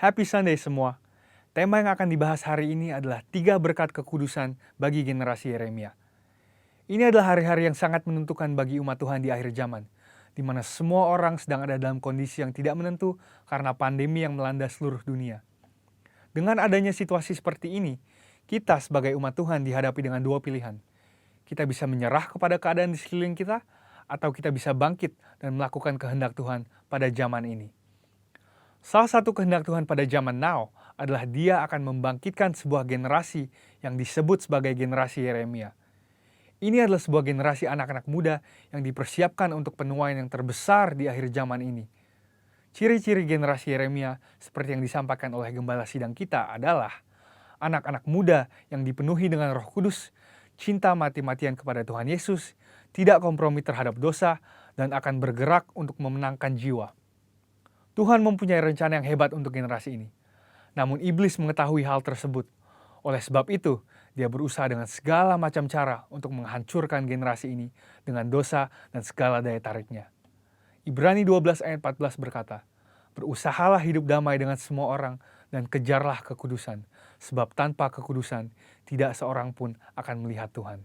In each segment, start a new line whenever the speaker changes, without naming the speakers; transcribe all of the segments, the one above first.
Happy Sunday semua. Tema yang akan dibahas hari ini adalah 3 berkat kekudusan bagi generasi Yeremia. Ini adalah hari-hari yang sangat menentukan bagi umat Tuhan di akhir zaman, di mana semua orang sedang ada dalam kondisi yang tidak menentu karena pandemi yang melanda seluruh dunia. Dengan adanya situasi seperti ini, kita sebagai umat Tuhan dihadapi dengan dua pilihan. Kita bisa menyerah kepada keadaan di sekeliling kita, atau kita bisa bangkit dan melakukan kehendak Tuhan pada zaman ini. Salah satu kehendak Tuhan pada zaman now adalah Dia akan membangkitkan sebuah generasi yang disebut sebagai generasi Yeremia. Ini adalah sebuah generasi anak-anak muda yang dipersiapkan untuk penuaian yang terbesar di akhir zaman ini. Ciri-ciri generasi Yeremia seperti yang disampaikan oleh gembala sidang kita adalah anak-anak muda yang dipenuhi dengan Roh Kudus, cinta mati-matian kepada Tuhan Yesus, tidak kompromi terhadap dosa, dan akan bergerak untuk memenangkan jiwa. Tuhan mempunyai rencana yang hebat untuk generasi ini. Namun iblis mengetahui hal tersebut. Oleh sebab itu, dia berusaha dengan segala macam cara untuk menghancurkan generasi ini dengan dosa dan segala daya tariknya. Ibrani 12 ayat 14 berkata, "Berusahalah hidup damai dengan semua orang dan kejarlah kekudusan, sebab tanpa kekudusan tidak seorang pun akan melihat Tuhan."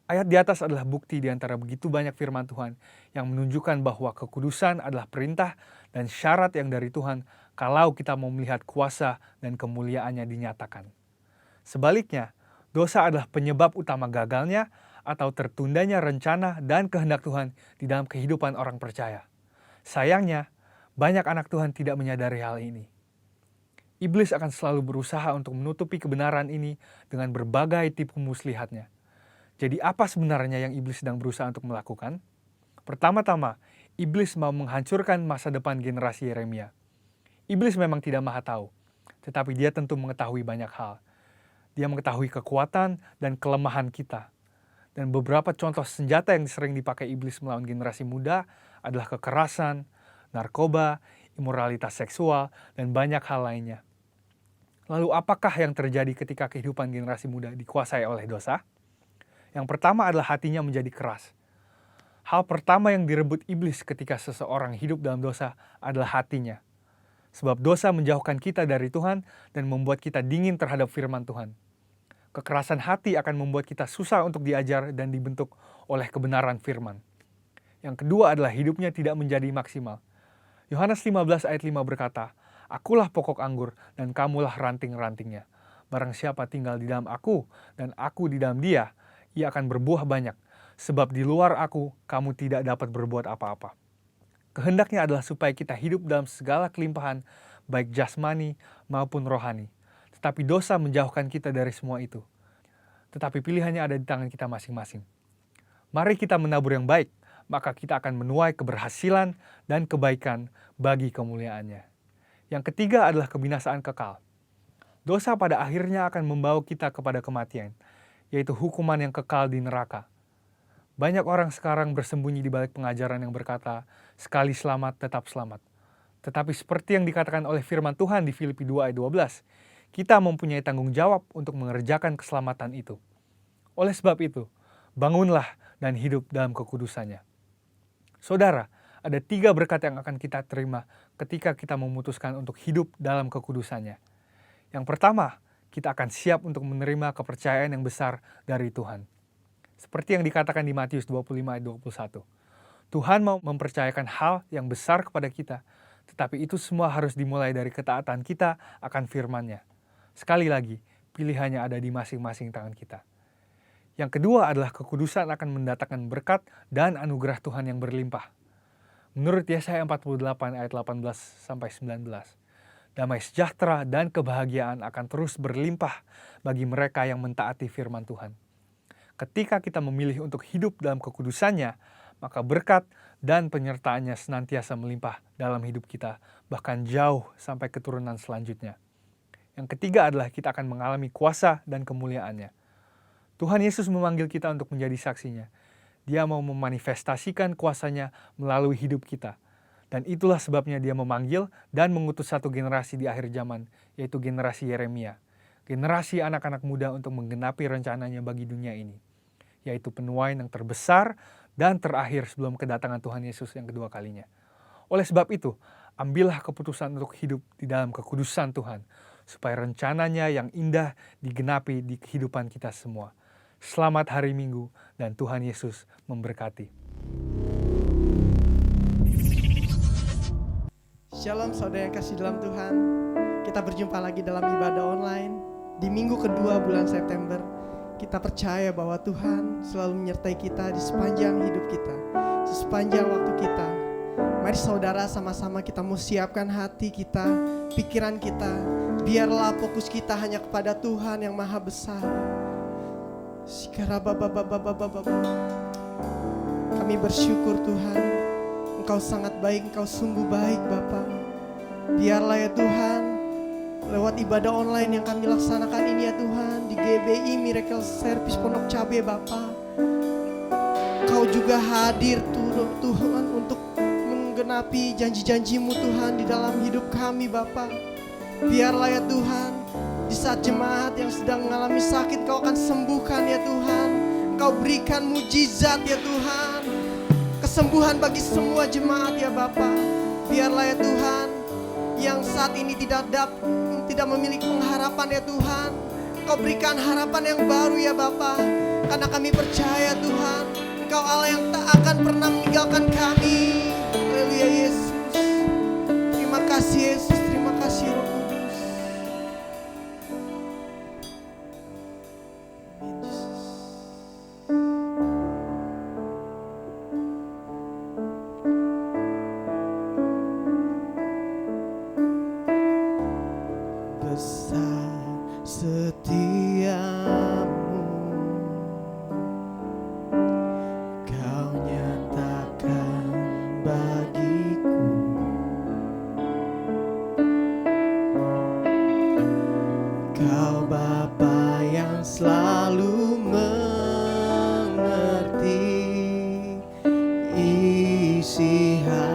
Ayat di atas adalah bukti di antara begitu banyak firman Tuhan yang menunjukkan bahwa kekudusan adalah perintah dan syarat yang dari Tuhan kalau kita mau melihat kuasa dan kemuliaannya dinyatakan. Sebaliknya, dosa adalah penyebab utama gagalnya atau tertundanya rencana dan kehendak Tuhan di dalam kehidupan orang percaya. Sayangnya, banyak anak Tuhan tidak menyadari hal ini. Iblis akan selalu berusaha untuk menutupi kebenaran ini dengan berbagai tipu muslihatnya. Jadi apa sebenarnya yang iblis sedang berusaha untuk melakukan? Pertama-tama, iblis mau menghancurkan masa depan generasi Yeremia. Iblis memang tidak maha tahu, tetapi dia tentu mengetahui banyak hal. Dia mengetahui kekuatan dan kelemahan kita. Dan beberapa contoh senjata yang sering dipakai iblis melawan generasi muda adalah kekerasan, narkoba, imoralitas seksual, dan banyak hal lainnya. Lalu apakah yang terjadi ketika kehidupan generasi muda dikuasai oleh dosa? Yang pertama adalah hatinya menjadi keras. Hal pertama yang direbut iblis ketika seseorang hidup dalam dosa adalah hatinya. Sebab dosa menjauhkan kita dari Tuhan dan membuat kita dingin terhadap firman Tuhan. Kekerasan hati akan membuat kita susah untuk diajar dan dibentuk oleh kebenaran firman. Yang kedua adalah hidupnya tidak menjadi maksimal. Yohanes 15 ayat 5 berkata, "Akulah pokok anggur dan kamulah ranting-rantingnya. Barang siapa tinggal di dalam aku dan aku di dalam dia, ia akan berbuah banyak, sebab di luar aku kamu tidak dapat berbuat apa-apa." Kehendaknya adalah supaya kita hidup dalam segala kelimpahan, baik jasmani maupun rohani. Tetapi dosa menjauhkan kita dari semua itu. Tetapi pilihannya ada di tangan kita masing-masing. Mari kita menabur yang baik, maka kita akan menuai keberhasilan dan kebaikan bagi kemuliaannya. Yang ketiga adalah kebinasaan kekal. Dosa pada akhirnya akan membawa kita kepada kematian, yaitu hukuman yang kekal di neraka. Banyak orang sekarang bersembunyi di balik pengajaran yang berkata, sekali selamat tetap selamat. Tetapi seperti yang dikatakan oleh firman Tuhan di Filipi 2 ayat 12, kita mempunyai tanggung jawab untuk mengerjakan keselamatan itu. Oleh sebab itu, bangunlah dan hidup dalam kekudusannya. Saudara, ada 3 berkat yang akan kita terima ketika kita memutuskan untuk hidup dalam kekudusannya. Yang pertama, kita akan siap untuk menerima kepercayaan yang besar dari Tuhan. Seperti yang dikatakan di Matius 25 ayat 21. Tuhan mau mempercayakan hal yang besar kepada kita, tetapi itu semua harus dimulai dari ketaatan kita akan firman-Nya. Sekali lagi, pilihannya ada di masing-masing tangan kita. Yang kedua adalah kekudusan akan mendatangkan berkat dan anugerah Tuhan yang berlimpah. Menurut Yesaya 48 ayat 18-19, damai sejahtera dan kebahagiaan akan terus berlimpah bagi mereka yang mentaati firman Tuhan. Ketika kita memilih untuk hidup dalam kekudusannya, maka berkat dan penyertaannya senantiasa melimpah dalam hidup kita, bahkan jauh sampai keturunan selanjutnya. Yang ketiga adalah kita akan mengalami kuasa dan kemuliaannya. Tuhan Yesus memanggil kita untuk menjadi saksinya. Dia mau memanifestasikan kuasanya melalui hidup kita. Dan itulah sebabnya dia memanggil dan mengutus satu generasi di akhir zaman, yaitu generasi Yeremia. Generasi anak-anak muda untuk menggenapi rencananya bagi dunia ini, yaitu penuaian yang terbesar dan terakhir sebelum kedatangan Tuhan Yesus yang kedua kalinya. Oleh sebab itu, ambillah keputusan untuk hidup di dalam kekudusan Tuhan, supaya rencananya yang indah digenapi di kehidupan kita semua. Selamat hari Minggu dan Tuhan Yesus memberkati.
Shalom saudara yang kasih dalam Tuhan. Kita berjumpa lagi dalam ibadah online di minggu kedua bulan September. Kita percaya bahwa Tuhan selalu menyertai kita di sepanjang hidup kita, di sepanjang waktu kita. Mari saudara sama-sama kita mau siapkan hati kita, pikiran kita. Biarlah fokus kita hanya kepada Tuhan yang maha besar. Kami bersyukur Tuhan, Engkau sangat baik, Engkau sungguh baik Bapa. Biarlah ya Tuhan, lewat ibadah online yang kami laksanakan ini ya Tuhan, di GBI Miracle Service Pondok Cabe Bapa, Engkau juga hadir Tuhan untuk menggenapi janji-janji-Mu Tuhan di dalam hidup kami Bapa. Biarlah ya Tuhan, di saat jemaat yang sedang mengalami sakit Kau akan sembuhkan ya Tuhan. Kau berikan mujizat ya Tuhan, kesembuhan bagi semua jemaat ya Bapa. Biarlah ya Tuhan, yang saat ini tidak memiliki pengharapan ya Tuhan, Kau berikan harapan yang baru ya Bapa. Karena kami percaya Tuhan, Engkau Allah yang tak akan pernah meninggalkan kami. Haleluya Yesus. Terima kasih Yesus, terima kasih Roh Kudus. Amin Yesus. Besar setiamu, Kau nyatakan bagiku. Kau Bapa yang selalu mengerti isi hatiku.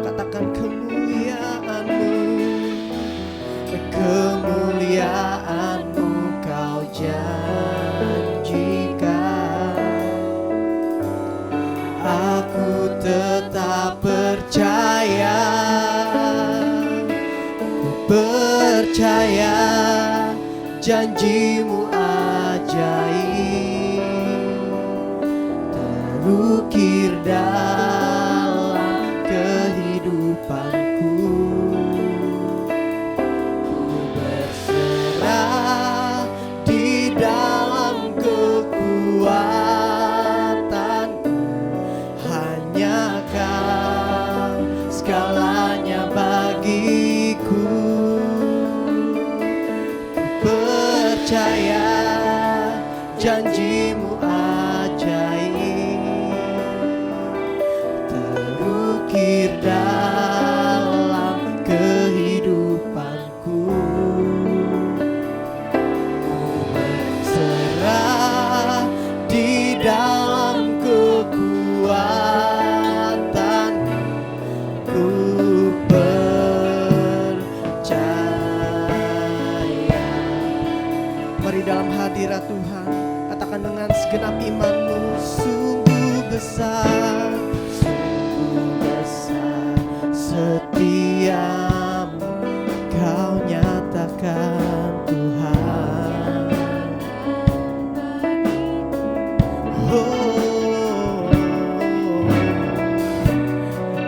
Katakan kemuliaan-Mu Kau janjikan. Aku tetap percaya, percaya janji-Mu ajaib terukir dalam kehidupanku. Ku berserah di dalam kekuatanku, hanya Kau segalanya bagiku. Percaya janji-Mu ajaib terukir dalam kehidupanku. Ku berserah di dalam kekuatanmu. Ku percaya. Mari dalam hadirat Tuhan, katakan dengan segenap iman-Mu, sungguh besar, sungguh besar setiamu Kau nyatakan Tuhan. Oh,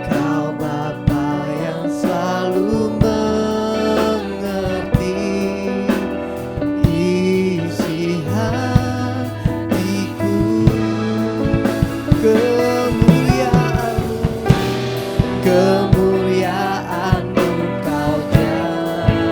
Kau Bapa yang selalu mengerti isi hatiku. Kemuliaan-Mu Kau janjikan.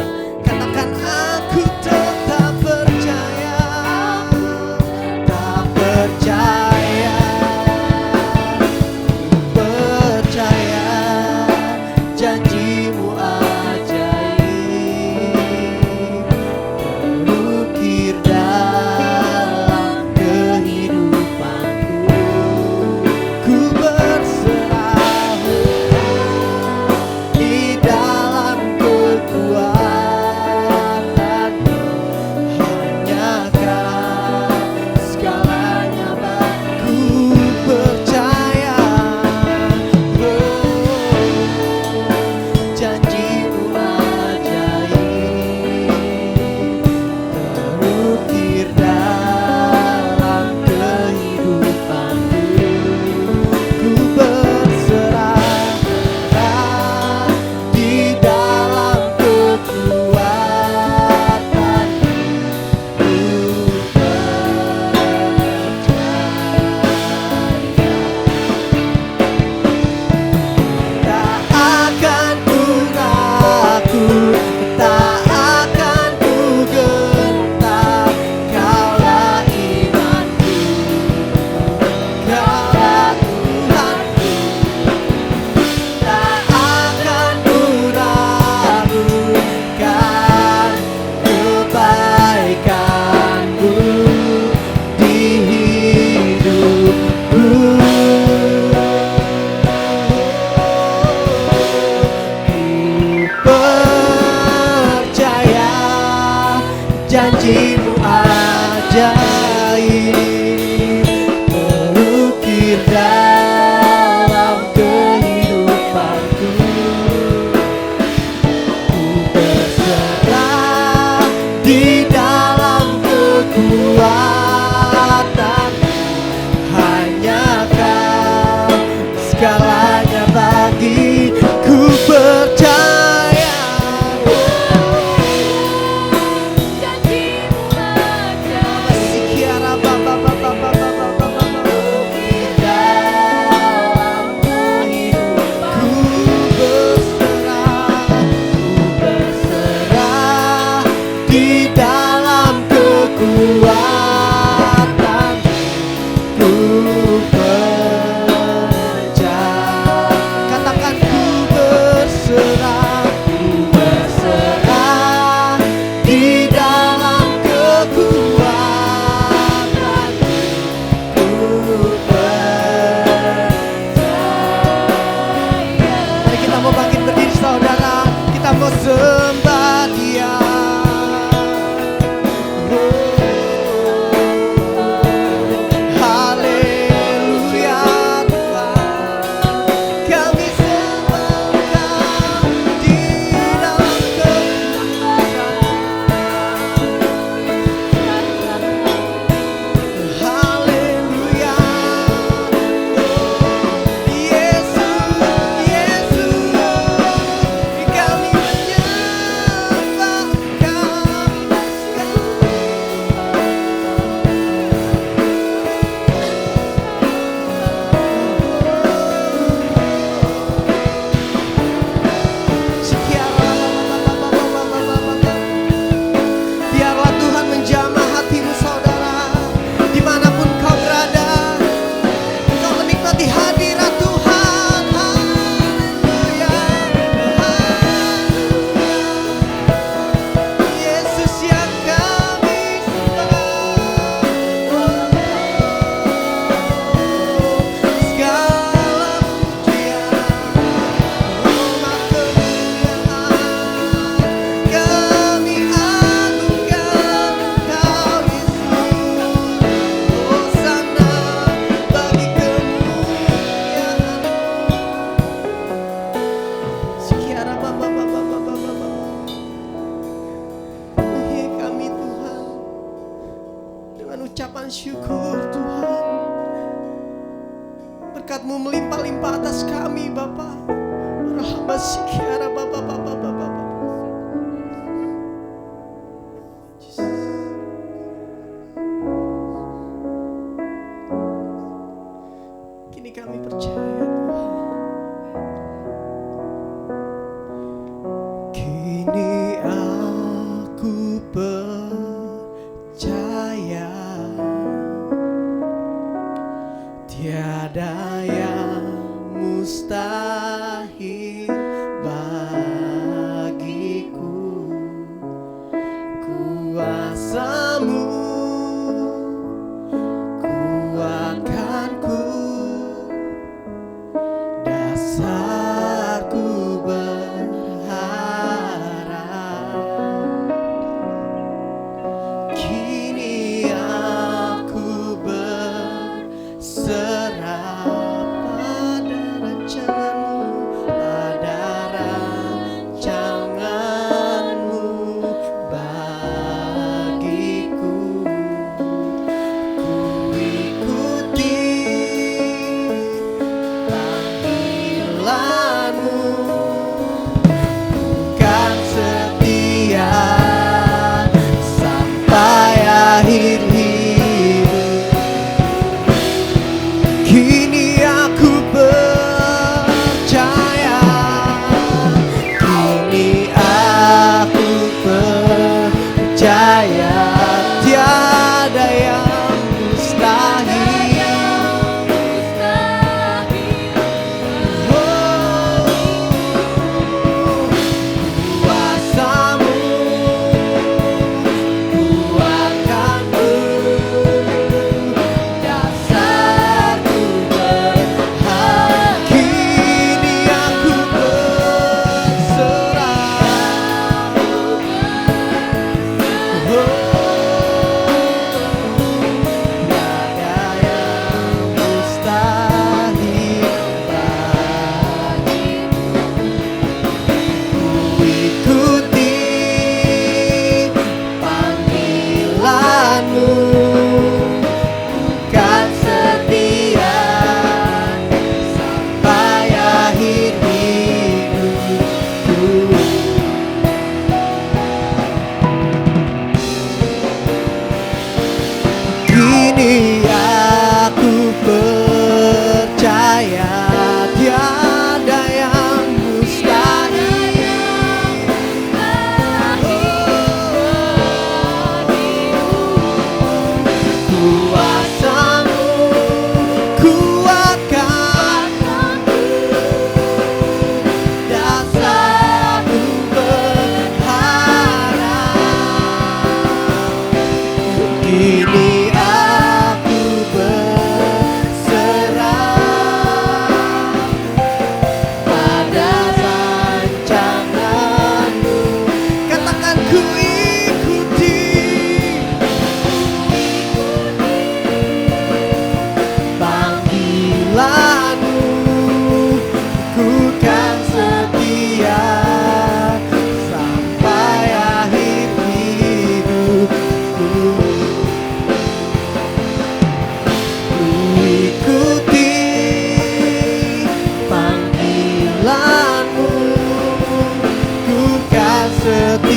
janjimu ajaib, mengukir dalam kehidupanku. Ku berserah di dalam kekuatan, hanya Kau segalanya bagiku, percaya. Sikiara baba baba baba baba baba di dalam hidupku, ku berserah di dalam kekuatan, ku percaya. Katakan ku berserah di dalam kekuatan, ku percaya. Mari kita mau bangkit berdiri saudara, kita mau sembah Dia. Haleluya Tuhan, kami sembah Kau di dalam kekuatan. Haleluya, Yesus, Yesus, kami menyembah Kau. Biarlah Tuhan menjamah hatimu saudara, dimanapun kau berada, kau menikmati hadirat Tuhan. Haleluya, haleluya, Yesus yang kami sembah. Segala pujian, hormat kemuliaan, kami agungkan Kau Yesus. Hosana bagi kemuliaan. Sekiara baba baba baba baba. Kami Tuhan dengan ucapan syukur Tuhan, berkat-Mu melimpah-limpah atas kami Bapa. Rahmat sekiara baba baba baba baba. Kini kami percaya Tuhan. Kini aku percaya tiada yang mustahil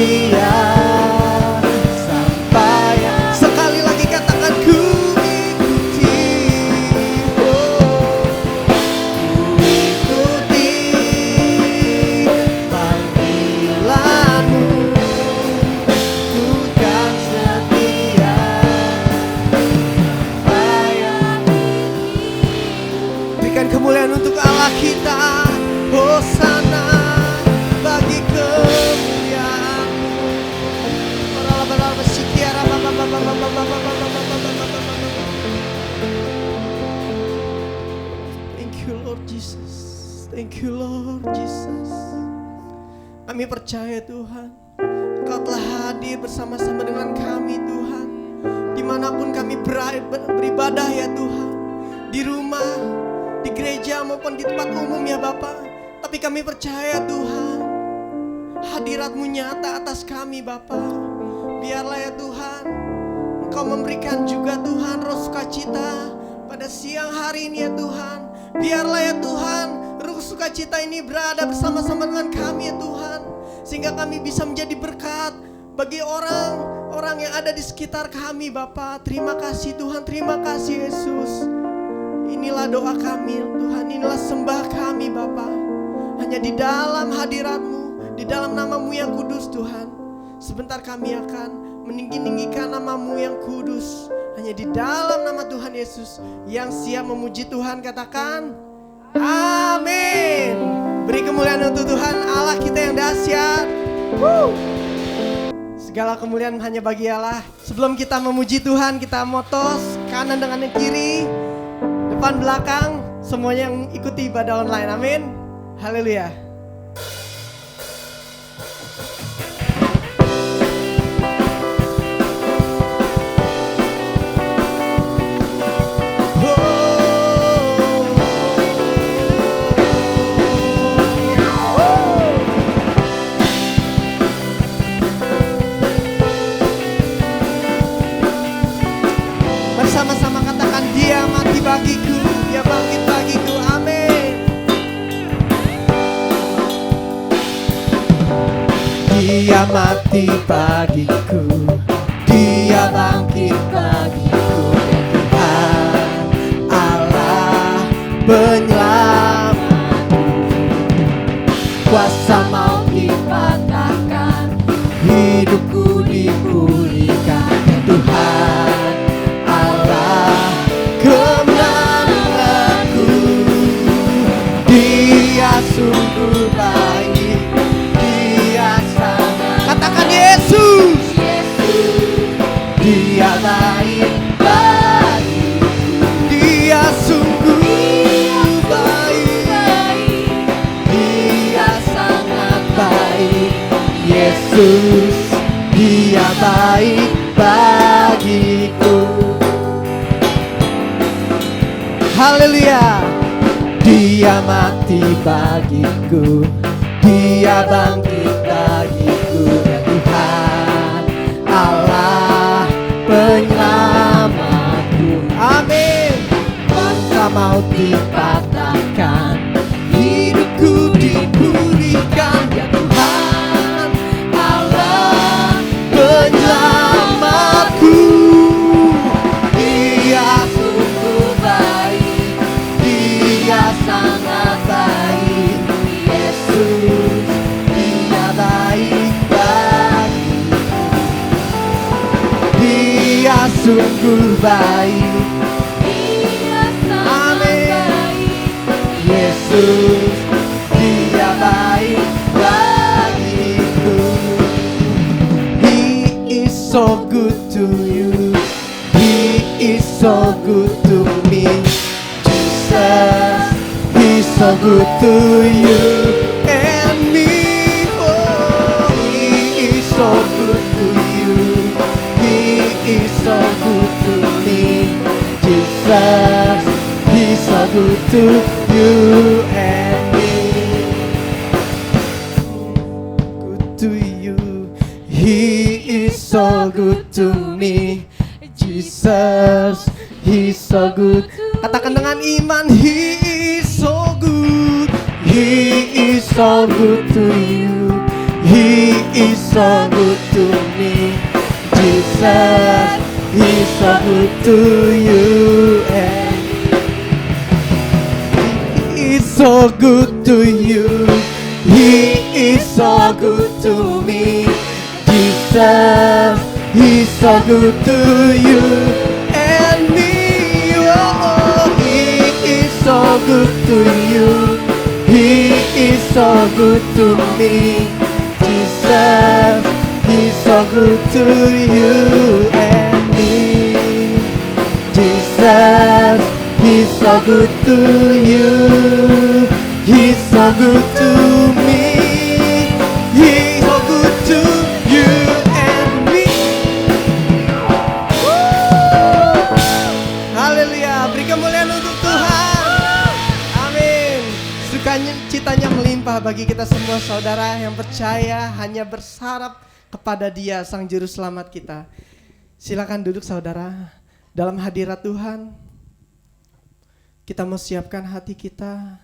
setia sampai sekali lagi katakan ku ikuti, ku ikuti panggilanmu, ku kan setia sampai. Berikan kemuliaan untuk Allah kita. Hosana bagi kemuliaan-Mu. Thank you Lord Jesus. Thank you Lord Jesus. Kami percaya Tuhan, Engkau telah hadir bersama-sama dengan kami Tuhan. Dimanapun kami beribadah ya Tuhan, di rumah, di gereja maupun di tempat umum ya Bapa. Tapi kami percaya Tuhan, hadirat-Mu nyata atas kami Bapa. Biarlah ya Tuhan, Engkau memberikan juga Tuhan roh sukacita pada siang hari ini ya Tuhan. Biarlah ya Tuhan, roh sukacita ini berada bersama-sama dengan kami ya Tuhan, sehingga kami bisa menjadi berkat bagi orang-orang yang ada di sekitar kami Bapa. Terima kasih Tuhan, terima kasih Yesus. Inilah doa kami Tuhan, inilah sembah kami Bapa. Hanya di dalam hadirat-Mu, di dalam nama-Mu yang kudus Tuhan. Sebentar kami akan meninggi-ninggikan nama-Mu yang kudus. Hanya di dalam nama Tuhan Yesus. Yang siap memuji Tuhan katakan amin. Beri kemuliaan untuk Tuhan Allah kita yang dahsyat. Segala kemuliaan hanya bagi Allah. Sebelum kita memuji Tuhan, kita motos kanan dengan yang kiri, depan belakang, semuanya yang ikuti ibadah online. Amin. Haleluya. Bersama-sama katakan Dia mati bagiku, Dia bangkit bagiku. Amin. Dia mati bagiku, Dia bangkit bagiku. Tuhan Allah penyelamatku, kuasa maut dipatahkan, hidupku dipulihkan. Tuhan Allah kemenanganku, Dia sungguh baik, Dia sangat. Katakan Yesus, Dia baik bagiku, Dia sungguh baik, Dia sangat baik. Yesus, Dia baik bagiku. Haleluya. Dia mati bagiku, Dia bangkit bagiku. Ya Tuhan Allah penyelamatku. Amin. Kuasa maut dipatahkan, hidupku dipulihkan. Ya Tuhan Allah penyelamatku, Dia sungguh baik, Dia sangat baik. Yesus, Dia baik bagiku, Dia sungguh baik. Amin. Yesus, Dia baik bagiku. He is so good to you, He is so good to me. Jesus, He's so good to you and me. Oh, He is so good to you, He is so good to me. Jesus, He's so good to you and me. Good to you, He is so good to me. Jesus, He's so good. Katakan dengan iman, He is so good, He is so good to you, He is so good Jesus, He's so good to you, and He is so good to you. He is so good to me. Jesus, He's so good to you and me. Oh, He is so good to you. He is so good to me. Jesus, He's so good to you and me. Jesus, He's so good to you. He's so good to me. He's so good to you and me. Haleluya, beri kemuliaan untuk Tuhan. Amin. Sukanya citanya melimpah bagi kita semua saudara yang percaya hanya bersarap kepada Dia Sang Juru Selamat kita. Silakan duduk saudara. Dalam hadirat Tuhan, kita mau siapkan hati kita.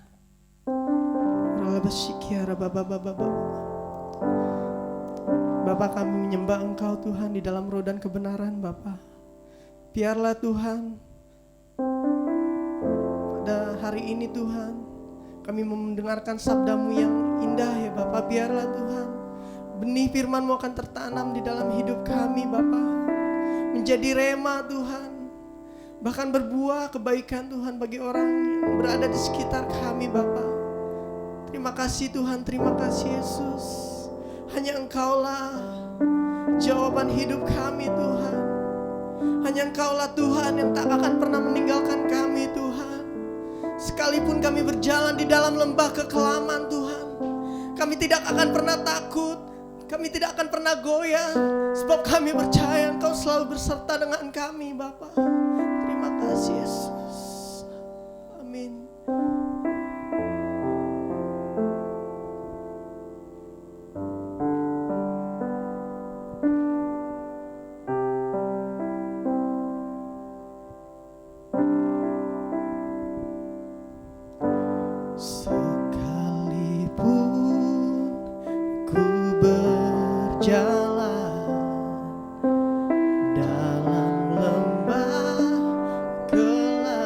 Bapa, kami menyembah Engkau Tuhan di dalam roh dan kebenaran Bapa. Biarlah Tuhan pada hari ini Tuhan kami mendengarkan sabda-Mu yang indah ya Bapa. Biarlah Tuhan benih firman-Mu akan tertanam di dalam hidup kami Bapa, menjadi rema Tuhan, bahkan berbuah kebaikan Tuhan bagi orang yang berada di sekitar kami Bapa. Terima kasih Tuhan, terima kasih Yesus. Hanya Engkaulah jawaban hidup kami Tuhan. Hanya Engkaulah Tuhan yang tak akan pernah meninggalkan kami Tuhan. Sekalipun kami berjalan di dalam lembah kekelaman Tuhan, kami tidak akan pernah takut, kami tidak akan pernah goyah, sebab kami percaya Engkau selalu berserta dengan kami Bapa. Terima kasih Yesus. Amin. Sekalipun ku berjalan dalam lembah gelap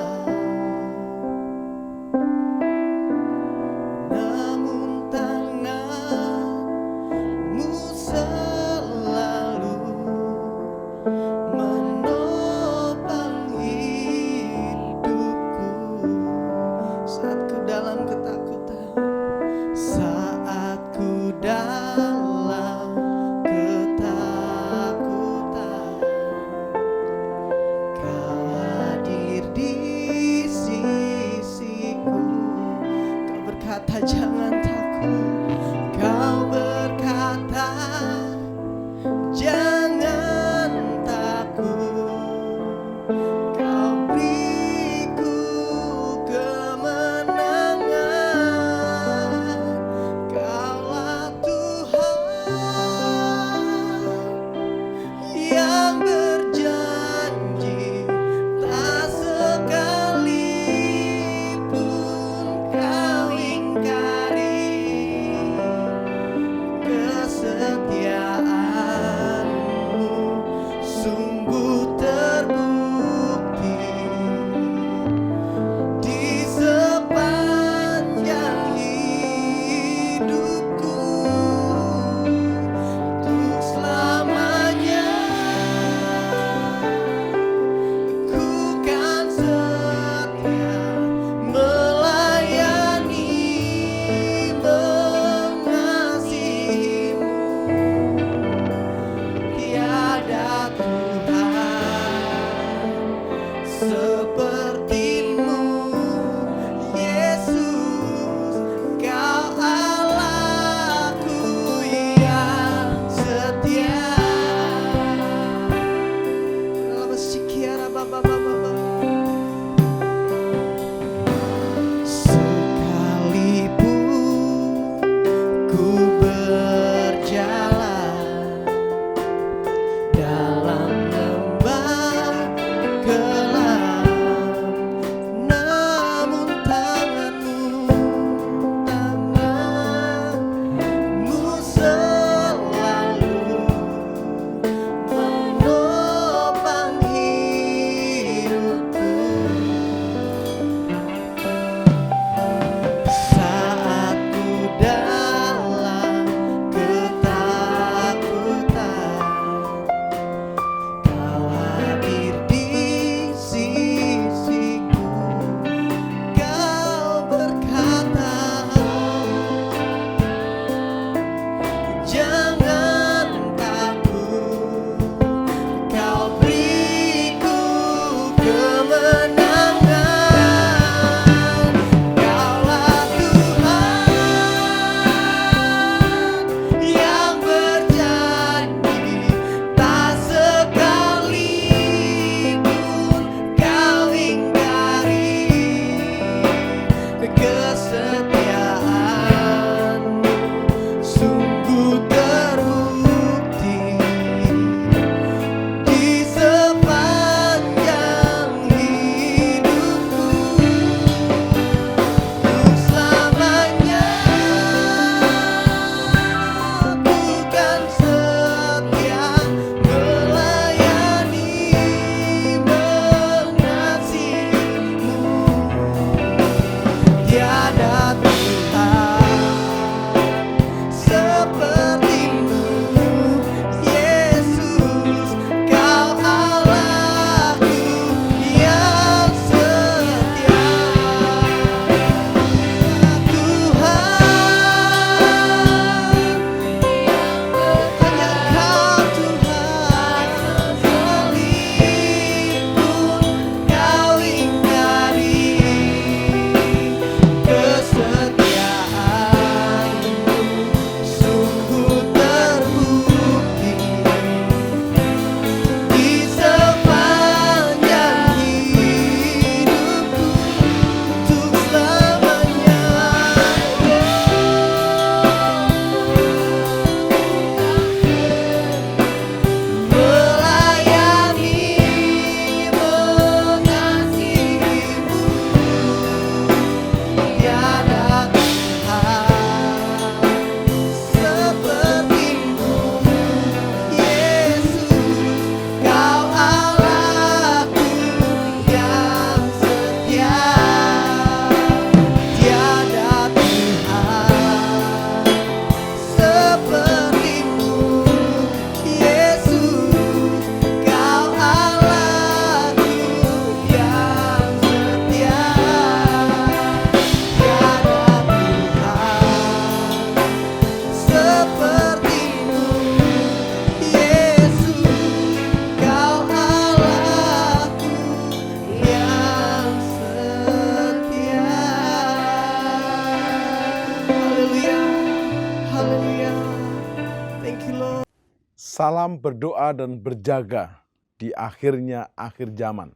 Salam berdoa dan berjaga di akhirnya akhir zaman.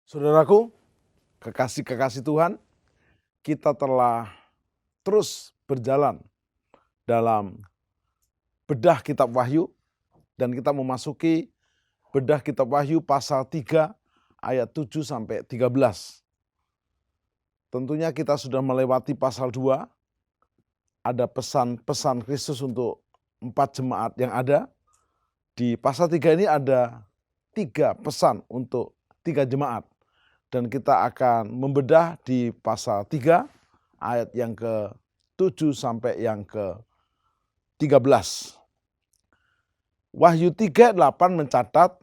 Saudaraku, kekasih-kekasih Tuhan, kita telah terus berjalan dalam bedah kitab Wahyu dan kita memasuki bedah kitab Wahyu pasal 3 ayat 7 sampai 13. Tentunya kita sudah melewati pasal 2, ada pesan-pesan Kristus untuk 4 jemaat yang ada. Di pasal 3 ini ada 3 pesan untuk 3 jemaat. Dan kita akan membedah di pasal 3 ayat yang ke-7 sampai yang ke-13. Wahyu 3 ayat 8 mencatat,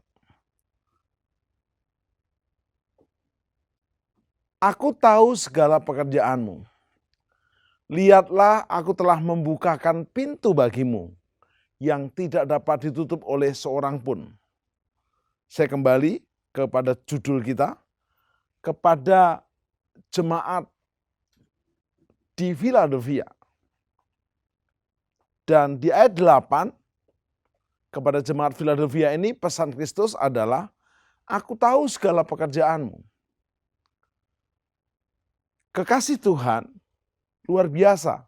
"Aku tahu segala pekerjaanmu. Lihatlah, aku telah membukakan pintu bagimu yang tidak dapat ditutup oleh seorang pun." Saya kembali kepada judul kita, kepada jemaat di Philadelphia. Dan di ayat 8, kepada jemaat Philadelphia ini pesan Kristus adalah, "Aku tahu segala pekerjaanmu." Kekasih Tuhan, luar biasa.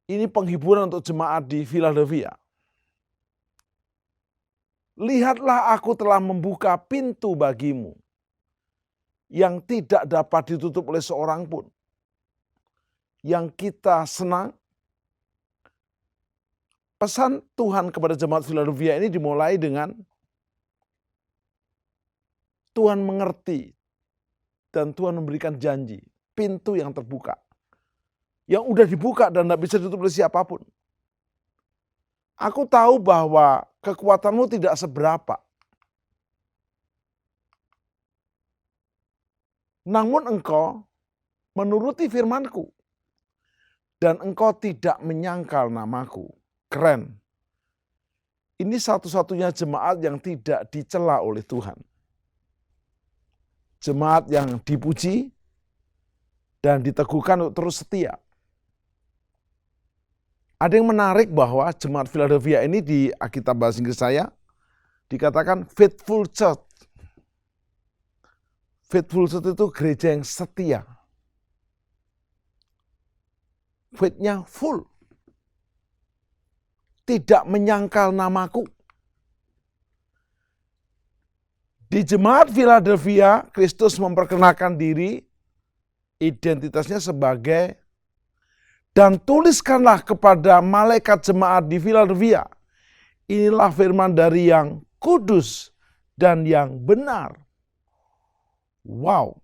Ini penghiburan untuk jemaat di Philadelphia. "Lihatlah, aku telah membuka pintu bagimu yang tidak dapat ditutup oleh seorang pun." Yang kita senang, pesan Tuhan kepada jemaat Philadelphia ini dimulai dengan Tuhan mengerti dan Tuhan memberikan janji, pintu yang terbuka. Yang udah dibuka dan tidak bisa ditutup oleh siapapun. "Aku tahu bahwa kekuatanmu tidak seberapa. Namun engkau menuruti firmanku. Dan engkau tidak menyangkal namaku." Keren. Ini satu-satunya jemaat yang tidak dicela oleh Tuhan. Jemaat yang dipuji dan diteguhkan untuk terus setia. Ada yang menarik bahwa jemaat Philadelphia ini di Alkitab bahasa Inggris saya dikatakan faithful church. Faithful church itu gereja yang setia. Faith-nya full. Tidak menyangkal namaku. Di jemaat Philadelphia, Kristus memperkenalkan diri, identitasnya sebagai, "Dan tuliskanlah kepada malaikat jemaat di Philadelphia, inilah firman dari yang kudus dan yang benar." Wow.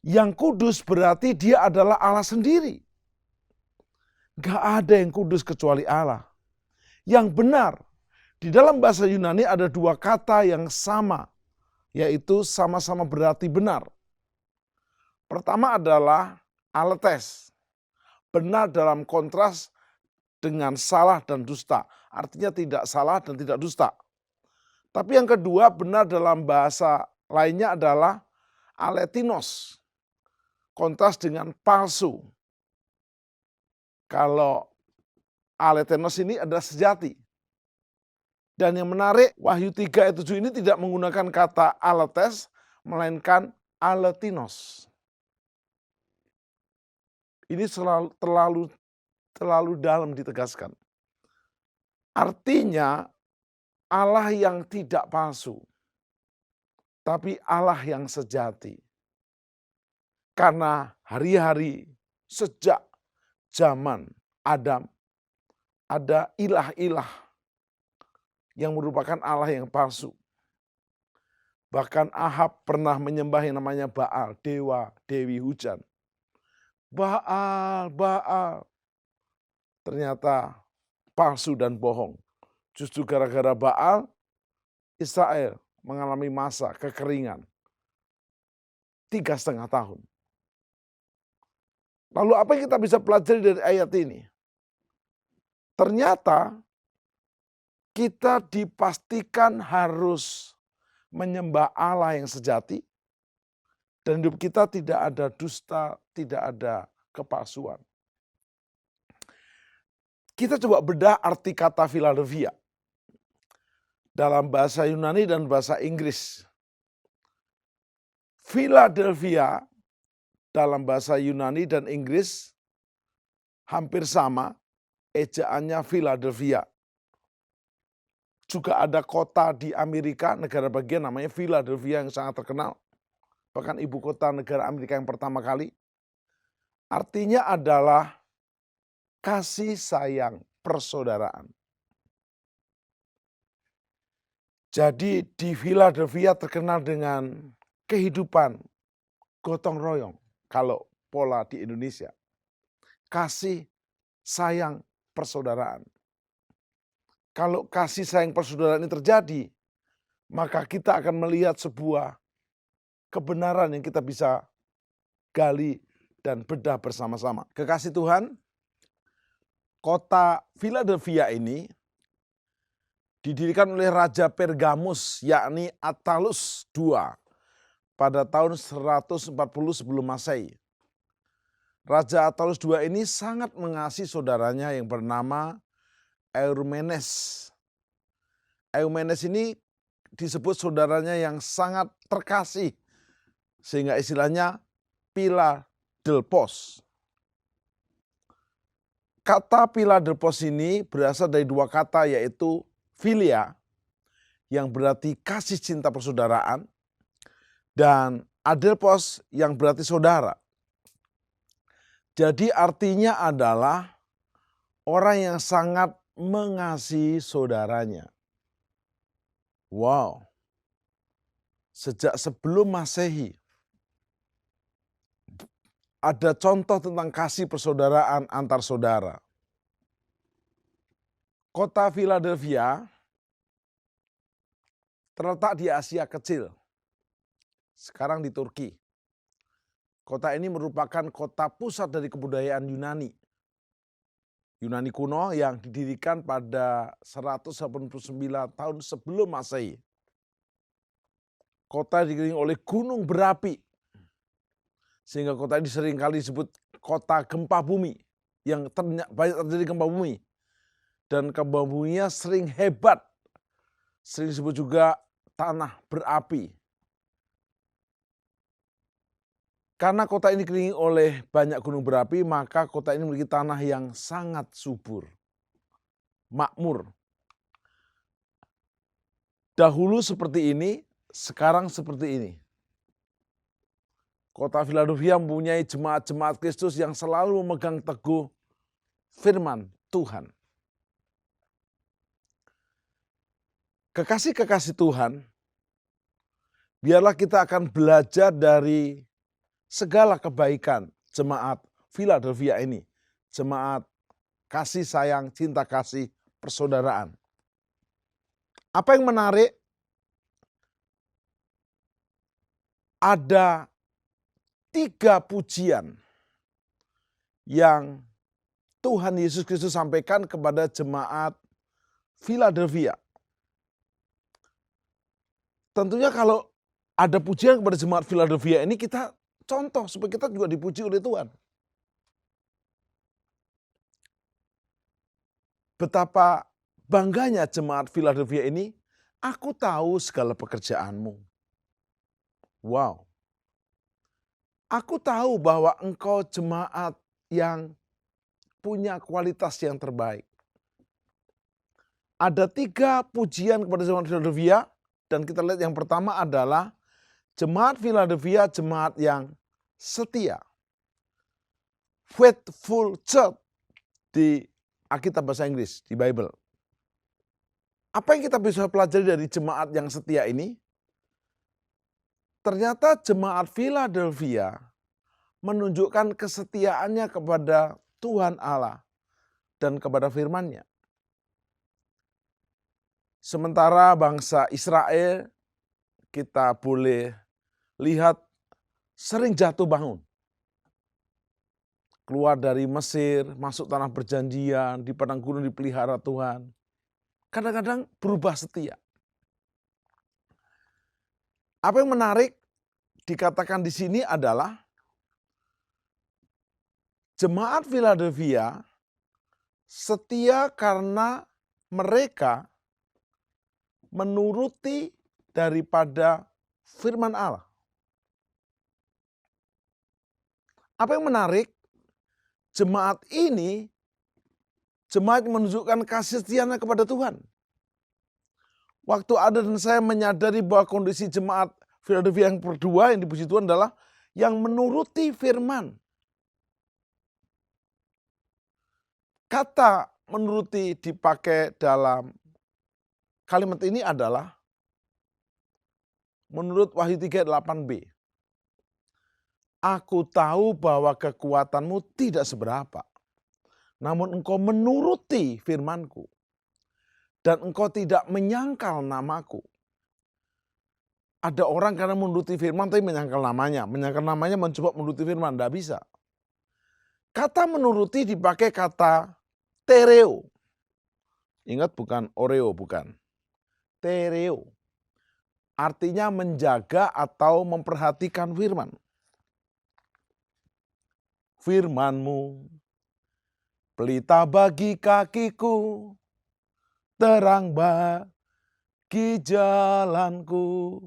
Yang kudus berarti dia adalah Allah sendiri. Gak ada yang kudus kecuali Allah. Yang benar, di dalam bahasa Yunani ada 2 kata yang sama, yaitu sama-sama berarti benar. Pertama adalah aletes, benar dalam kontras dengan salah dan dusta. Artinya tidak salah dan tidak dusta. Tapi yang kedua, benar dalam bahasa lainnya adalah aletinos, kontras dengan palsu. Kalau alethenos ini adalah sejati. Dan yang menarik, Wahyu 3 ayat 7 ini tidak menggunakan kata aletes, melainkan aletinos. Ini terlalu dalam ditegaskan. Artinya Allah yang tidak palsu, tapi Allah yang sejati. Karena hari-hari sejak zaman Adam, ada ilah-ilah yang merupakan Allah yang palsu. Bahkan Ahab pernah menyembah yang namanya Baal, dewa, dewi hujan. Baal, Baal. Ternyata palsu dan bohong. Justru gara-gara Baal, Israel mengalami masa kekeringan 3,5 tahun. Lalu apa yang kita bisa pelajari dari ayat ini? Ternyata kita dipastikan harus menyembah Allah yang sejati, dan hidup kita tidak ada dusta, tidak ada kepalsuan. Kita coba bedah arti kata Philadelphia dalam bahasa Yunani dan bahasa Inggris. Philadelphia dalam bahasa Yunani dan Inggris hampir sama, ejaannya Philadelphia. Juga ada kota di Amerika, negara bagian namanya Philadelphia yang sangat terkenal. Bahkan ibu kota negara Amerika yang pertama kali. Artinya adalah kasih sayang persaudaraan. Jadi di Philadelphia terkenal dengan kehidupan gotong royong. Kalau pola di Indonesia. Kasih sayang persaudaraan. Kalau kasih sayang persaudaraan ini terjadi, maka kita akan melihat sebuah kebenaran yang kita bisa gali dan bedah bersama-sama. Kekasih Tuhan, kota Philadelphia ini didirikan oleh Raja Pergamus, yakni Attalus II pada tahun 140 sebelum Masehi. Raja Attalus II ini sangat mengasihi saudaranya yang bernama Eumenes. Eumenes ini disebut saudaranya yang sangat terkasih, sehingga istilahnya Philadelphos. Kata Philadelphos ini berasal dari dua kata, yaitu philia yang berarti kasih cinta persaudaraan dan adelphos yang berarti saudara. Jadi artinya adalah orang yang sangat mengasihi saudaranya. Wow. Sejak sebelum Masehi ada contoh tentang kasih persaudaraan antar saudara. Kota Philadelphia terletak di Asia Kecil, sekarang di Turki. Kota ini merupakan kota pusat dari kebudayaan Yunani. Yunani kuno yang didirikan pada 189 tahun sebelum Masehi. Kota dikelilingi oleh gunung berapi, sehingga kota ini seringkali disebut kota gempa bumi, yang banyak terjadi gempa bumi. Dan gempa buminya sering hebat, sering disebut juga tanah berapi. Karena kota ini dikelilingi oleh banyak gunung berapi, maka kota ini memiliki tanah yang sangat subur, makmur. Dahulu seperti ini, sekarang seperti ini. Kota Philadelphia mempunyai jemaat-jemaat Kristus yang selalu memegang teguh firman Tuhan. Kekasih-kekasih Tuhan, biarlah kita akan belajar dari segala kebaikan jemaat Philadelphia ini. Jemaat kasih sayang, cinta kasih, persaudaraan. Apa yang menarik? Ada 3 pujian yang Tuhan Yesus Kristus sampaikan kepada jemaat Philadelphia. Tentunya kalau ada pujian kepada jemaat Philadelphia ini, kita contoh supaya kita juga dipuji oleh Tuhan. Betapa bangganya jemaat Philadelphia ini, aku tahu segala pekerjaanmu. Wow. Aku tahu bahwa engkau jemaat yang punya kualitas yang terbaik. Ada 3 pujian kepada jemaat Philadelphia, dan kita lihat yang pertama adalah jemaat Philadelphia, jemaat yang setia. Faithful church di Alkitab bahasa Inggris, di Bible. Apa yang kita bisa pelajari dari jemaat yang setia ini? Ternyata jemaat Philadelphia menunjukkan kesetiaannya kepada Tuhan Allah dan kepada firman-Nya. Sementara bangsa Israel, kita boleh lihat sering jatuh bangun. Keluar dari Mesir, masuk tanah perjanjian, di padang gurun dipelihara Tuhan. Kadang-kadang berubah setia. Apa yang menarik dikatakan di sini adalah jemaat Philadelphia Setia karena mereka menuruti daripada firman Allah. Apa yang menarik? Jemaat ini, jemaat yang menunjukkan kasih setianya kepada Tuhan. Waktu Anda dan saya menyadari bahwa kondisi jemaat Philadelphia yang kedua yang dipuji Tuhan adalah yang menuruti firman. Kata menuruti dipakai dalam kalimat ini adalah menurut Wahyu 3:8b. Aku tahu bahwa kekuatanmu tidak seberapa, namun engkau menuruti firmanku, dan engkau tidak menyangkal namaku. Ada orang karena menuruti firman tapi menyangkal namanya. Menyangkal namanya mencoba menuruti firman, tidak bisa. Kata menuruti dipakai kata tereo. Ingat bukan oreo, bukan. Tereo. Artinya menjaga atau memperhatikan firman. Firman-Mu pelita bagi kakiku, terang bagi jalanku.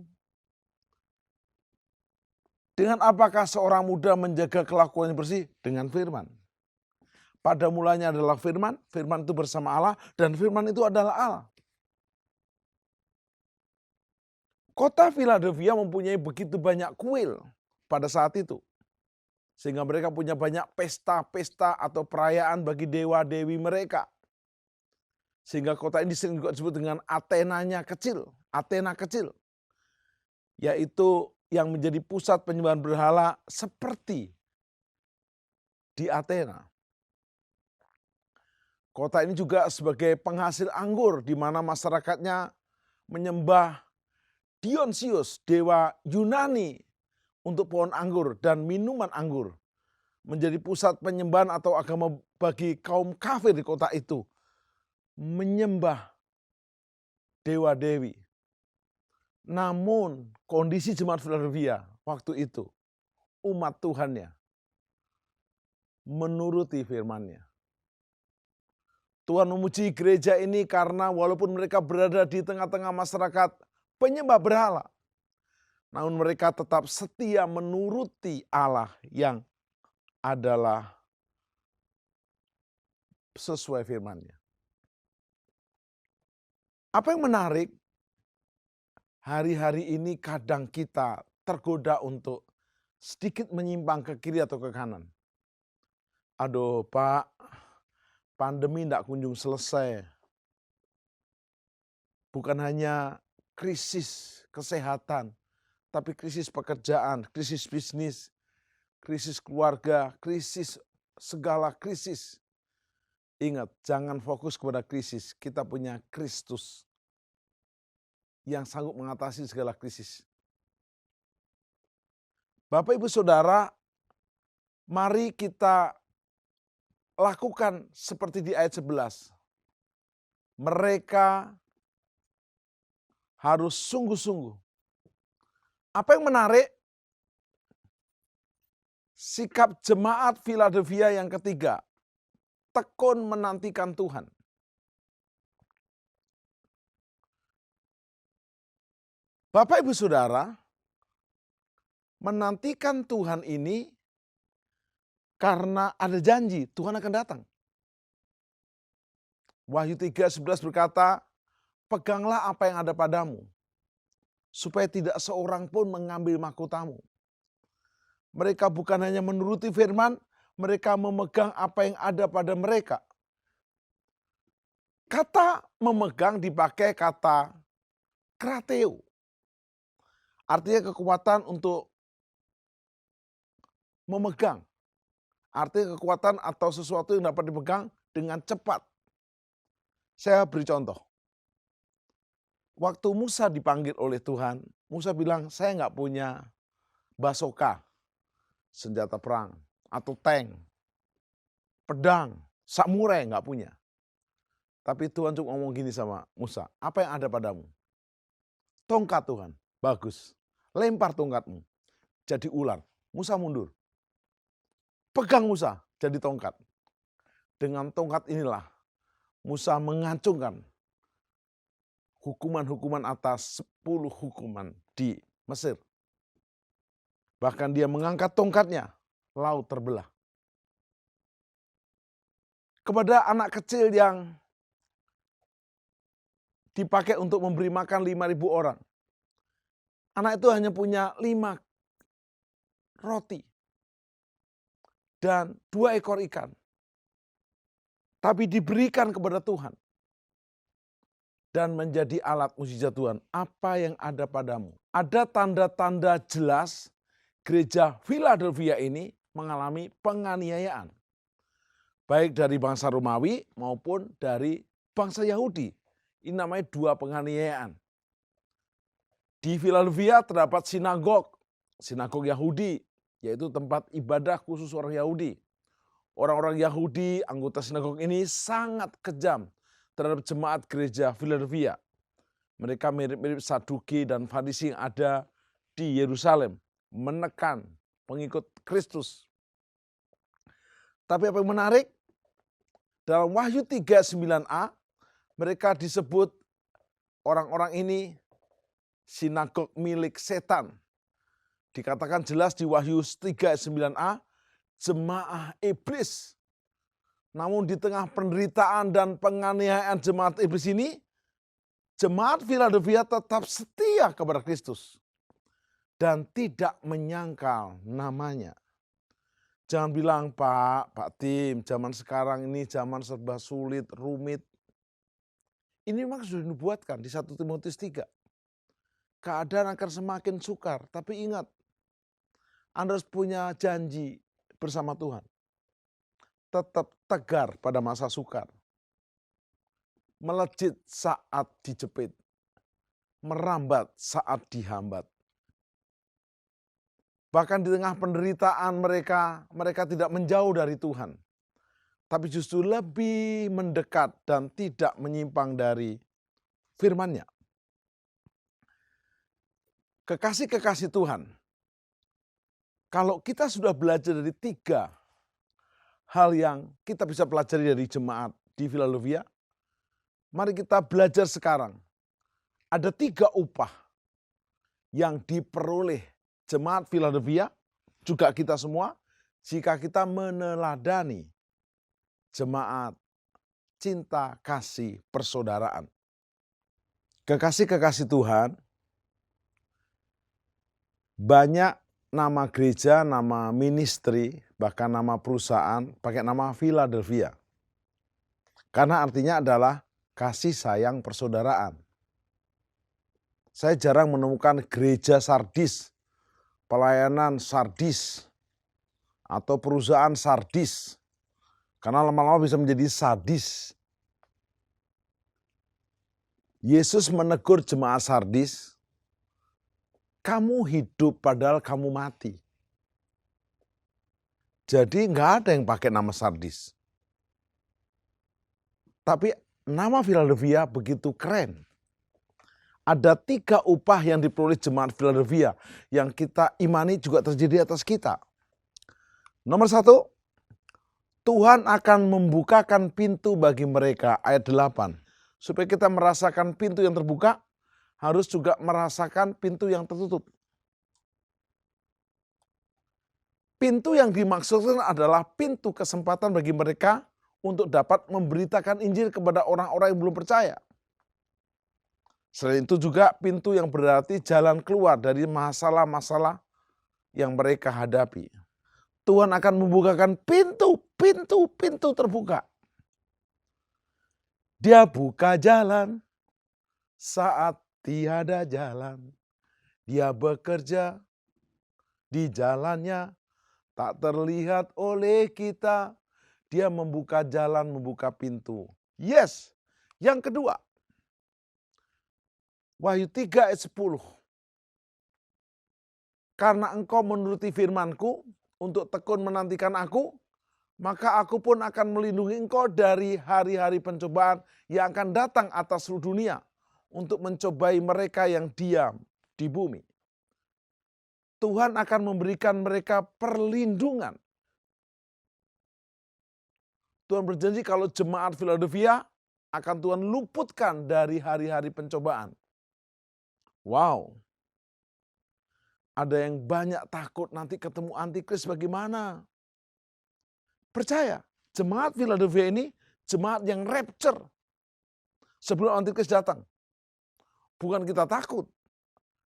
Dengan apakah seorang muda menjaga kelakuannya bersih? Dengan firman. Pada mulanya adalah firman, firman itu bersama Allah, dan firman itu adalah Allah. Kota Philadelphia mempunyai begitu banyak kuil pada saat itu. Sehingga mereka punya banyak pesta-pesta atau perayaan bagi dewa-dewi mereka. Sehingga kota ini sering juga disebut dengan Athena kecil. Yaitu yang menjadi pusat penyembahan berhala seperti di Athena. Kota ini juga sebagai penghasil anggur di mana masyarakatnya menyembah Dionysius, dewa Yunani, untuk pohon anggur dan minuman anggur. Menjadi pusat penyembahan atau agama bagi kaum kafir di kota itu. Menyembah dewa-dewi. Namun kondisi jemaat Philadelphia waktu itu, umat Tuhannya menuruti firman-Nya. Tuhan memuji gereja ini karena walaupun mereka berada di tengah-tengah masyarakat penyembah berhala, namun mereka tetap setia menuruti Allah yang adalah sesuai firman-Nya. Apa yang menarik, hari-hari ini kadang kita tergoda untuk sedikit menyimpang ke kiri atau ke kanan. Aduh Pak, pandemi tidak kunjung selesai. Bukan hanya krisis kesehatan, tapi krisis pekerjaan, krisis bisnis, krisis keluarga, krisis segala krisis. Ingat, jangan fokus kepada krisis. Kita punya Kristus yang sanggup mengatasi segala krisis. Bapak Ibu Saudara, mari kita lakukan seperti di ayat 11. Mereka harus sungguh-sungguh. Apa yang menarik? Sikap jemaat Philadelphia yang ketiga, tekun menantikan Tuhan. Bapak Ibu Saudara, menantikan Tuhan ini karena ada janji Tuhan akan datang. Wahyu 3:11 berkata, peganglah apa yang ada padamu, supaya tidak seorang pun mengambil mahkotamu. Mereka bukan hanya menuruti firman, mereka memegang apa yang ada pada mereka. Kata memegang dipakai kata krateo. Artinya kekuatan untuk memegang. Artinya kekuatan atau sesuatu yang dapat dipegang dengan cepat. Saya beri contoh. Waktu Musa dipanggil oleh Tuhan, Musa bilang, saya nggak punya basoka, senjata perang, atau tank, pedang, samurai nggak punya. Tapi Tuhan cuma ngomong gini sama Musa, apa yang ada padamu? Tongkat Tuhan, bagus. Lempar tongkatmu, jadi ular. Musa mundur. Pegang Musa, jadi tongkat. Dengan tongkat inilah Musa mengacungkan hukuman-hukuman atas 10 hukuman di Mesir. Bahkan dia mengangkat tongkatnya, laut terbelah. Kepada anak kecil yang dipakai untuk memberi makan 5.000 orang. Anak itu hanya punya 5 roti dan 2 ekor ikan. Tapi diberikan kepada Tuhan. Dan menjadi alat mukjizat Tuhan. Apa yang ada padamu? Ada tanda-tanda jelas gereja Philadelphia ini mengalami penganiayaan. Baik dari bangsa Romawi maupun dari bangsa Yahudi. Ini namanya 2 penganiayaan. Di Philadelphia terdapat sinagog Yahudi, yaitu tempat ibadah khusus orang Yahudi. Orang-orang Yahudi, anggota sinagog ini sangat kejam terhadap jemaat gereja Philadelphia. Mereka mirip-mirip Saduki dan Farisi yang ada di Yerusalem, menekan pengikut Kristus. Tapi apa yang menarik, dalam Wahyu 3:9a, mereka disebut orang-orang ini sinagog milik setan. Dikatakan jelas di Wahyu 3:9a, jemaah iblis. Namun di tengah penderitaan dan penganiayaan jemaat iblis ini, jemaat Philadelphia tetap setia kepada Kristus. Dan tidak menyangkal namanya. Jangan bilang, Pak Tim, zaman sekarang ini zaman serba sulit, rumit. Ini memang sudah dinubuatkan di 1 Timotius 3. Keadaan akan semakin sukar, tapi ingat, Anda harus punya janji bersama Tuhan. Tetap tegar pada masa sukar. Melejit saat dijepit. Merambat saat dihambat. Bahkan di tengah penderitaan mereka tidak menjauh dari Tuhan. Tapi justru lebih mendekat dan tidak menyimpang dari firman-Nya. Kekasih-kekasih Tuhan, kalau kita sudah belajar dari 3 hal yang kita bisa pelajari dari jemaat di Philadelphia, mari kita belajar sekarang. Ada 3 upah yang diperoleh jemaat Philadelphia, juga kita semua, jika kita meneladani jemaat cinta, kasih, persaudaraan. Kekasih-kekasih Tuhan, banyak nama gereja, nama ministry, bahkan nama perusahaan pakai nama Philadelphia. Karena artinya adalah kasih sayang persaudaraan. Saya jarang menemukan gereja Sardis, pelayanan Sardis, atau perusahaan Sardis. Karena lama-lama bisa menjadi sadis. Yesus menegur jemaat Sardis, kamu hidup padahal kamu mati. Jadi nggak ada yang pakai nama Sardis. Tapi nama Philadelphia begitu keren. Ada 3 upah yang diperoleh jemaat Philadelphia yang kita imani juga terjadi atas kita. Nomor 1, Tuhan akan membukakan pintu bagi mereka, ayat 8. Supaya kita merasakan pintu yang terbuka, harus juga merasakan pintu yang tertutup. Pintu yang dimaksudkan adalah pintu kesempatan bagi mereka untuk dapat memberitakan Injil kepada orang-orang yang belum percaya. Selain itu juga pintu yang berarti jalan keluar dari masalah-masalah yang mereka hadapi. Tuhan akan membukakan pintu terbuka. Dia buka jalan saat tiada jalan. Dia bekerja di jalannya, tak terlihat oleh kita. Dia membuka jalan, membuka pintu. Yes. Yang kedua, Wahyu 3 ayat 10. Karena engkau menuruti firman-Ku untuk tekun menantikan aku, maka aku pun akan melindungi engkau dari hari-hari pencobaan yang akan datang atas seluruh dunia untuk mencobai mereka yang diam di bumi. Tuhan akan memberikan mereka perlindungan. Tuhan berjanji kalau jemaat Philadelphia akan Tuhan luputkan dari hari-hari pencobaan. Wow. Ada yang banyak takut nanti ketemu antikris bagaimana. Percaya, jemaat Philadelphia ini jemaat yang rapture sebelum antikris datang. Bukan kita takut,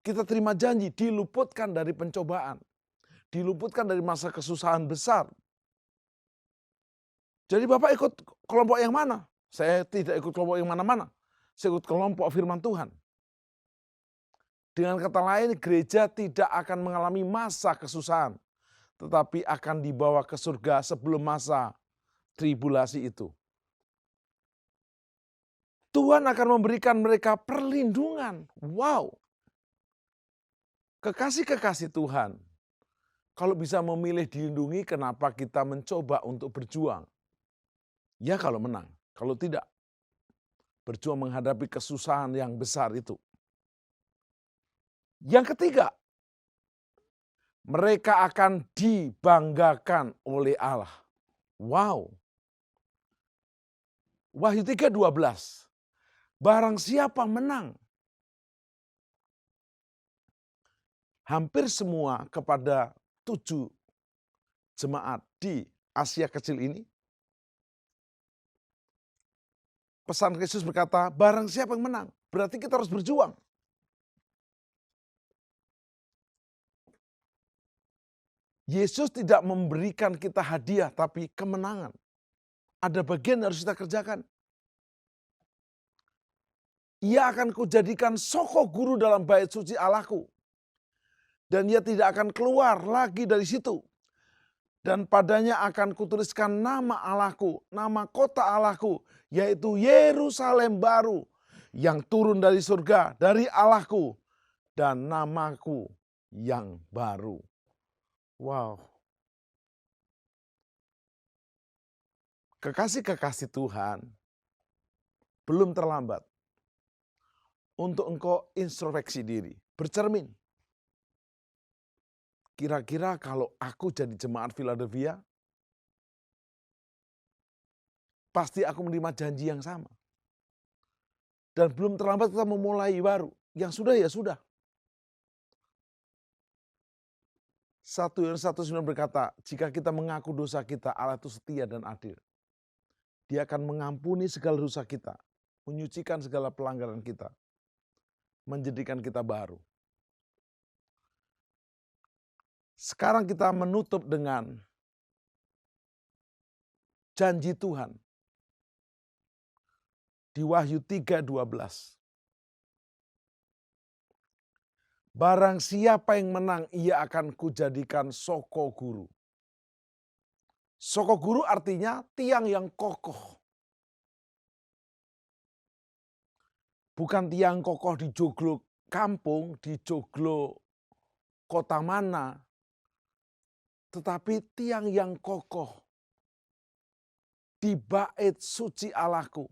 kita terima janji diluputkan dari pencobaan. Diluputkan dari masa kesusahan besar. Jadi Bapak ikut kelompok yang mana? Saya tidak ikut kelompok yang mana-mana. Saya ikut kelompok firman Tuhan. Dengan kata lain, gereja tidak akan mengalami masa kesusahan, tetapi akan dibawa ke surga sebelum masa tribulasi itu. Tuhan akan memberikan mereka perlindungan. Wow. Kekasih-kekasih Tuhan, kalau bisa memilih dilindungi, kenapa kita mencoba untuk berjuang? Ya kalau menang, kalau tidak, berjuang menghadapi kesusahan yang besar itu. Yang ketiga, mereka akan dibanggakan oleh Allah. Wow. Wahyu 3:12. Barang siapa menang, hampir semua kepada 7 jemaat di Asia kecil ini. Pesan Kristus berkata, barang siapa yang menang, berarti kita harus berjuang. Yesus tidak memberikan kita hadiah, tapi kemenangan. Ada bagian yang harus kita kerjakan. Ia akan kujadikan soko guru dalam bait suci Allahku. Dan ia tidak akan keluar lagi dari situ. Dan padanya akan kutuliskan nama Allahku, nama kota Allahku, yaitu Yerusalem baru, yang turun dari surga, dari Allahku, dan namaku yang baru. Wow. Kekasih-kekasih Tuhan, belum terlambat untuk engkau introspeksi diri, bercermin. Kira-kira kalau aku jadi jemaat Philadelphia, pasti aku menerima janji yang sama. Dan belum terlambat kita memulai baru. Yang sudah ya sudah. 1 Yohanes 1:9 berkata, jika kita mengaku dosa kita, Allah itu setia dan adil. Dia akan mengampuni segala dosa kita, menyucikan segala pelanggaran kita, menjadikan kita baru. Sekarang kita menutup dengan janji Tuhan di Wahyu 3:12. Barang siapa yang menang, ia akan kujadikan soko guru. Soko guru artinya tiang yang kokoh. Bukan tiang kokoh di joglo kampung, di joglo kota mana. Tetapi tiang yang kokoh di bait suci Allahku.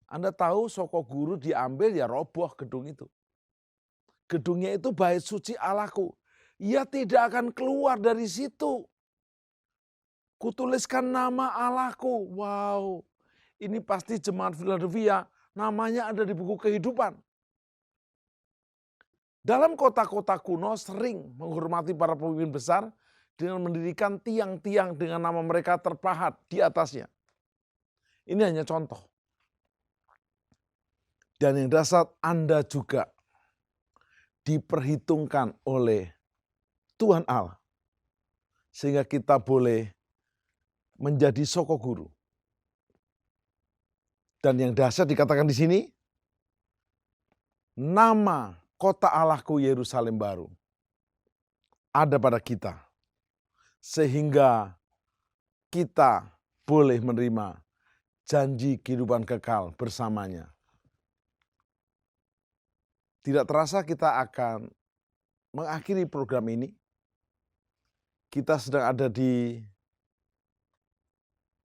Anda tahu soko guru diambil ya roboh gedung itu. Gedungnya itu bait suci Allahku. Ia tidak akan keluar dari situ. Kutuliskan nama Allahku. Wow, ini pasti jemaat Philadelphia, namanya ada di buku kehidupan. Dalam kota-kota kuno sering menghormati para pemimpin besar dengan mendirikan tiang-tiang dengan nama mereka terpahat di atasnya. Ini hanya contoh. Dan yang dasar Anda juga diperhitungkan oleh Tuhan Allah. Sehingga kita boleh menjadi soko guru. Dan yang dasar dikatakan di sini, nama kota Allahku Yerusalem baru ada pada kita. Sehingga kita boleh menerima janji kehidupan kekal bersamanya. Tidak terasa kita akan mengakhiri program ini. Kita sedang ada di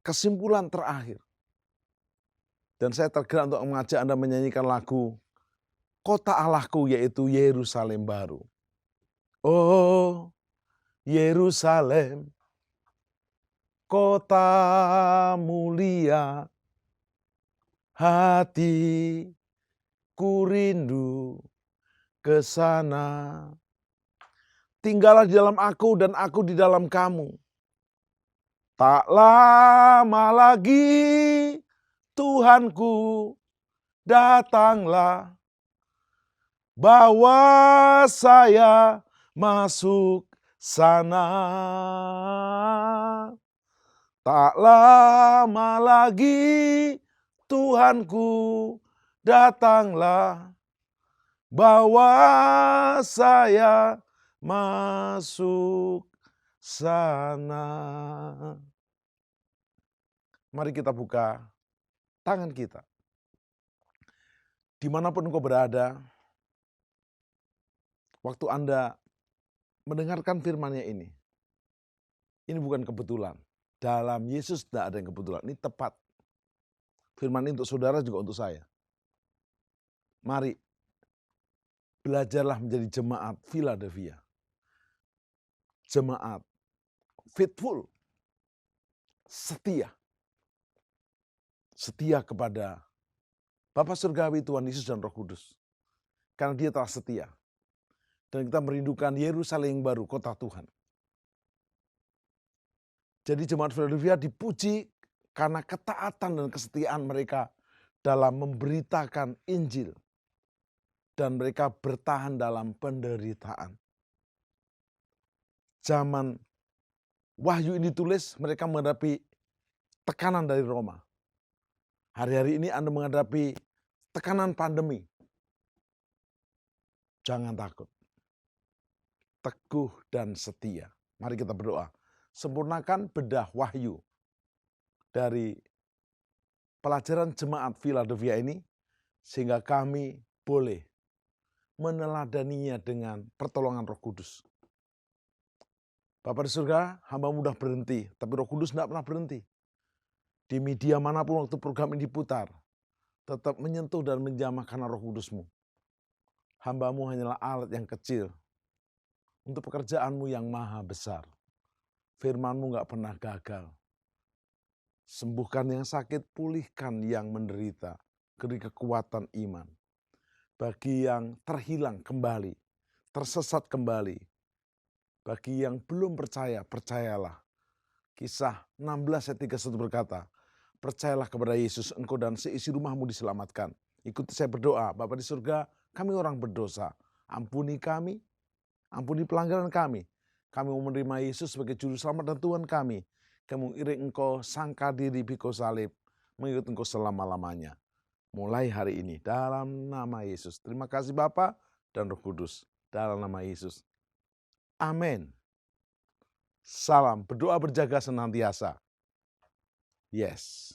kesimpulan terakhir. Dan saya tergerak untuk mengajak Anda menyanyikan lagu Kota Allahku, yaitu Yerusalem baru. Oh, Yerusalem, kota mulia, hatiku rindu ke sana. Tinggallah di dalam aku dan aku di dalam kamu. Tak lama lagi Tuhanku datanglah, bawa saya masuk sana. Tak lama lagi Tuhanku datanglah, bawa saya masuk sana. Mari kita buka tangan kita. Dimanapun engkau berada, waktu Anda mendengarkan firman-Nya ini bukan kebetulan. Dalam Yesus tidak ada yang kebetulan, ini tepat. Firman ini untuk saudara juga untuk saya. Mari, belajarlah menjadi jemaat Philadelphia. Jemaat faithful, setia. Setia kepada Bapa Surgawi, Tuhan Yesus dan Roh Kudus. Karena Dia telah setia. Dan kita merindukan Yerusalem yang baru, kota Tuhan. Jadi jemaat Philadelphia dipuji karena ketaatan dan kesetiaan mereka dalam memberitakan Injil. Dan mereka bertahan dalam penderitaan. Zaman Wahyu ini ditulis, mereka menghadapi tekanan dari Roma. Hari-hari ini Anda menghadapi tekanan pandemi. Jangan takut. Teguh dan setia. Mari kita berdoa. Sempurnakan bedah wahyu dari pelajaran jemaat Philadelphia ini, sehingga kami boleh meneladaninya dengan pertolongan Roh Kudus. Bapa di surga, hamba mudah berhenti, tapi Roh Kudus tidak pernah berhenti. Di media manapun waktu program ini diputar, tetap menyentuh dan menjamah karena Roh Kudus-Mu. Hambamu hanyalah alat yang kecil untuk pekerjaan-Mu yang maha besar. Firman-Mu gak pernah gagal. Sembuhkan yang sakit, pulihkan yang menderita, beri kekuatan iman. Bagi yang terhilang kembali, tersesat kembali, bagi yang belum percaya, percayalah. Kisah 16 ayat 31 berkata, percayalah kepada Yesus, engkau dan seisi rumahmu diselamatkan. Ikuti saya berdoa, Bapa di surga, kami orang berdosa. Ampuni kami, ampuni pelanggaran kami. Kami mau menerima Yesus sebagai juru selamat dan Tuhan kami. Kami mengiring engkau, sangka diri pikul salib, mengikut engkau selama-lamanya. Mulai hari ini, dalam nama Yesus. Terima kasih Bapa dan Roh Kudus, dalam nama Yesus. Amin. Salam, berdoa berjaga senantiasa. Yes.